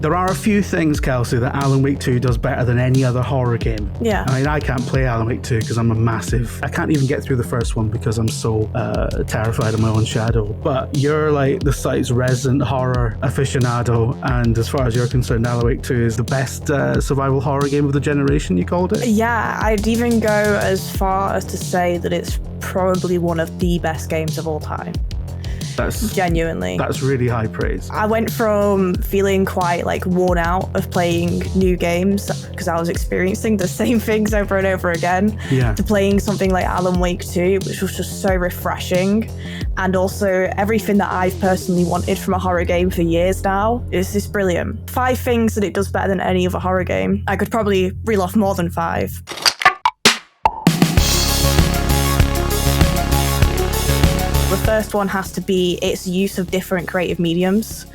There are a few things, Kelsey, that Alan Wake 2 does better than any other horror game. Yeah. I mean, I can't play Alan Wake 2 because I'm a massive... I can't even get through the first one because I'm so terrified of my own shadow. But you're like the site's resident horror aficionado, and as far as you're concerned, Alan Wake 2 is the best survival horror game of the generation, you called it? Yeah, I'd even go as far as to say that it's probably one of the best games of all time. Genuinely. That's really high praise. I went from feeling quite like worn out of playing new games because I was experiencing the same things over and over again, to playing something like Alan Wake 2, which was just so refreshing. And also everything that I've personally wanted from a horror game for years now. It's just brilliant. 5 things that it does better than any other horror game. I could probably reel off more than 5. The first one has to be its use of different creative mediums.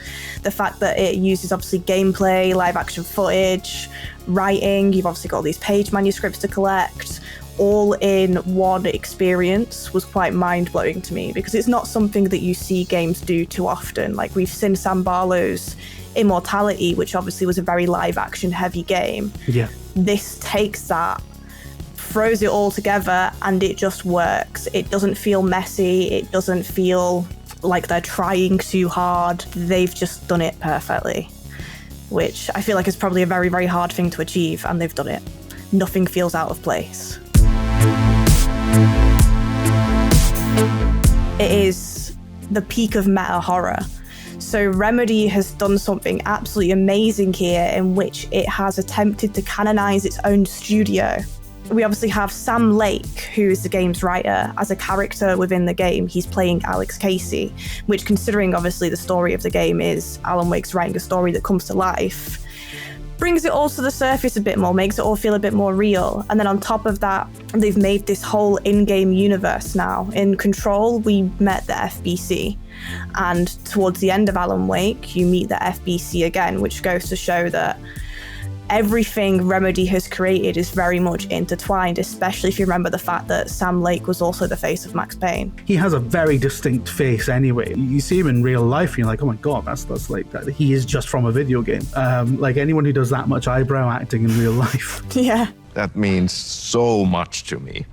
The fact that it uses obviously gameplay, live action footage, writing, you've obviously got all these page manuscripts to collect, all in one experience was quite mind-blowing to me because it's not something that you see games do too often. Like we've seen Sam Barlow's Immortality, which obviously was a very live action heavy game. Yeah. This takes that, throws it all together, and it just works. It doesn't feel messy. It doesn't feel like they're trying too hard. They've just done it perfectly, which I feel like is probably a very, very hard thing to achieve, and they've done it. Nothing feels out of place. It is the peak of meta horror. So Remedy has done something absolutely amazing here in which it has attempted to canonize its own studio. We obviously have Sam Lake, who is the game's writer. As a character within the game, he's playing Alex Casey, which, considering obviously the story of the game is Alan Wake's writing a story that comes to life, brings it all to the surface a bit more, makes it all feel a bit more real. And then on top of that, they've made this whole in-game universe now. In Control, we met the FBC. And towards the end of Alan Wake, you meet the FBC again, which goes to show that everything Remedy has created is very much intertwined, especially if you remember the fact that Sam Lake was also the face of Max Payne. He has a very distinct face anyway. You see him in real life and you're like, oh my god, that's like that. He is just from a video game. Like anyone who does that much eyebrow acting in real life. Yeah. That means so much to me.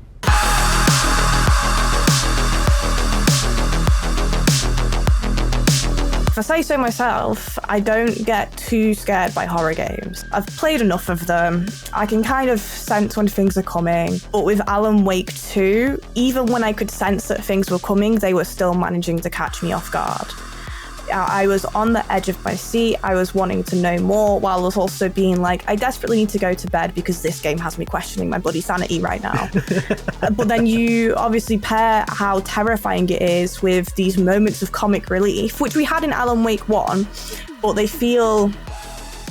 If I say so myself, I don't get too scared by horror games. I've played enough of them. I can kind of sense when things are coming. But with Alan Wake 2, even when I could sense that things were coming, they were still managing to catch me off guard. I was on the edge of my seat. I was wanting to know more, while I was also being like, I desperately need to go to bed because this game has me questioning my bloody sanity right now. But then you obviously pair how terrifying it is with these moments of comic relief, which we had in Alan Wake 1, but they feel...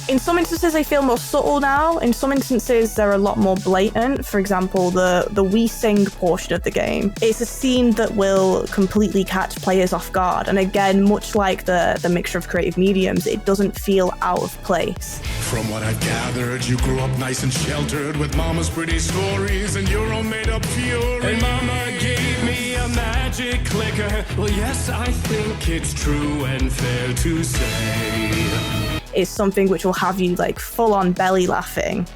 In some instances, they feel more subtle now. In some instances, they're a lot more blatant. For example, the We Sing portion of the game. It's a scene that will completely catch players off guard. And again, much like the mixture of creative mediums, it doesn't feel out of place. From what I've gathered, you grew up nice and sheltered with mama's pretty stories and your own made-up fury. And mama gave me a magic clicker. Well, yes, I think it's true and fair to say. Is something which will have you like full on belly laughing,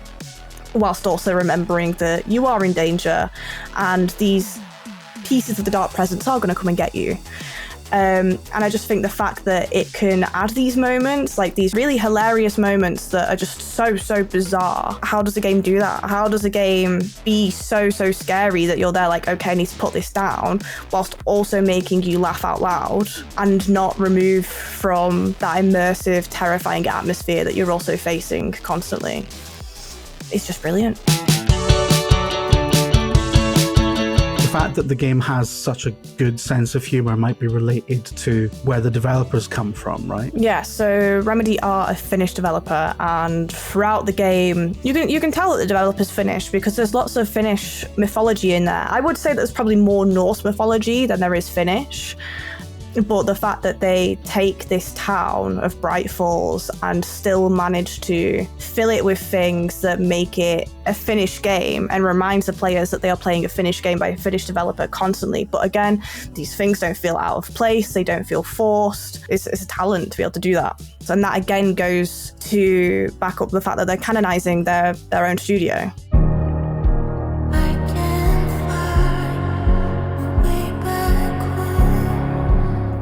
whilst also remembering that you are in danger and these pieces of the dark presence are going to come and get you. And I just think the fact that it can add these moments, like these really hilarious moments that are just so bizarre. How does a game do that? How does a game be so scary that you're there like, okay, I need to put this down, whilst also making you laugh out loud and not remove from that immersive, terrifying atmosphere that you're also facing constantly? It's just brilliant. The fact that the game has such a good sense of humor might be related to where the developers come from, right? Yeah, so Remedy are a Finnish developer, and throughout the game, you can tell that the developer's Finnish because there's lots of Finnish mythology in there. I would say that there's probably more Norse mythology than there is Finnish. But the fact that they take this town of Bright Falls and still manage to fill it with things that make it a finished game and reminds the players that they are playing a finished game by a finished developer constantly. But again, these things don't feel out of place. They don't feel forced. It's a talent to be able to do that. And that again goes to back up the fact that they're canonizing their own studio.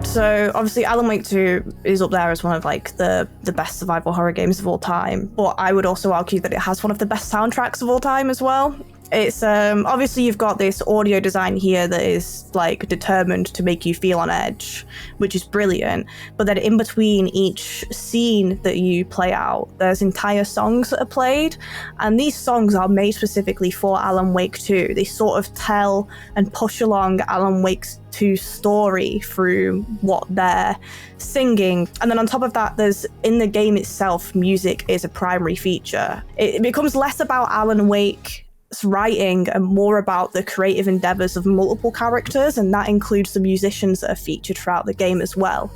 So obviously Alan Wake 2 is up there as one of like the best survival horror games of all time, but I would also argue that it has one of the best soundtracks of all time as well. It's obviously you've got this audio design here that is like determined to make you feel on edge, which is brilliant. But then in between each scene that you play out, there's entire songs that are played, and these songs are made specifically for Alan Wake 2. They sort of tell and push along Alan Wake 2's story through what they're singing. And then on top of that, there's in the game itself, music is a primary feature. It becomes less about Alan Wake writing and more about the creative endeavors of multiple characters, and that includes the musicians that are featured throughout the game as well.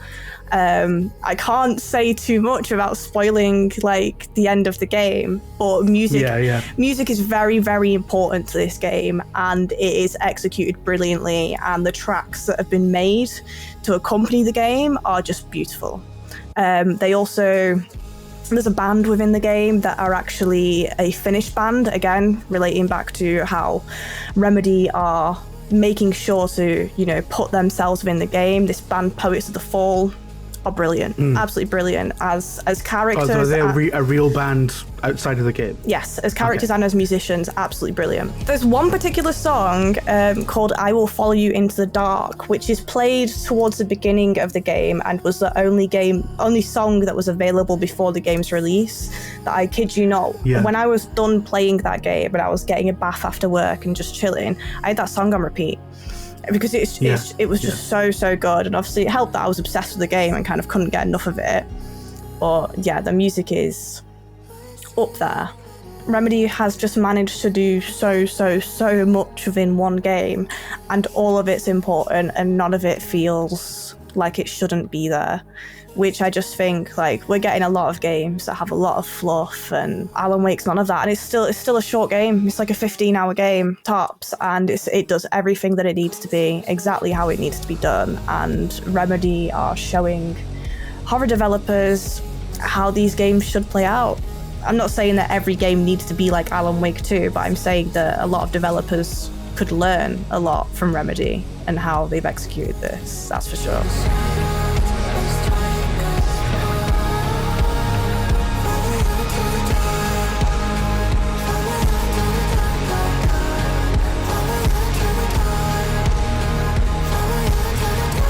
I can't say too much about spoiling like the end of the game, but music is very, very important to this game, and it is executed brilliantly, and the tracks that have been made to accompany the game are just beautiful. There's a band within the game that are actually a Finnish band, again, relating back to how Remedy are making sure to, put themselves within the game. This band, Poets of the Fall, are brilliant, absolutely brilliant as characters. Oh, so are they a real band outside of the game? Yes, as characters and as musicians, absolutely brilliant. There's one particular song called I Will Follow You Into the Dark, which is played towards the beginning of the game and was the only song that was available before the game's release. That I kid you not, when I was done playing that game and I was getting a bath after work and just chilling, I had that song on repeat. Because it was just so good, and obviously it helped that I was obsessed with the game and kind of couldn't get enough of it. But yeah, the music is up there. Remedy has just managed to do so much within one game, and all of it's important and none of it feels like it shouldn't be there. Which I just think, like, we're getting a lot of games that have a lot of fluff, and Alan Wake's none of that. And it's still a short game. It's like a 15-hour game tops, and it does everything that it needs to be, exactly how it needs to be done. And Remedy are showing horror developers how these games should play out. I'm not saying that every game needs to be like Alan Wake 2, but I'm saying that a lot of developers could learn a lot from Remedy and how they've executed this, that's for sure.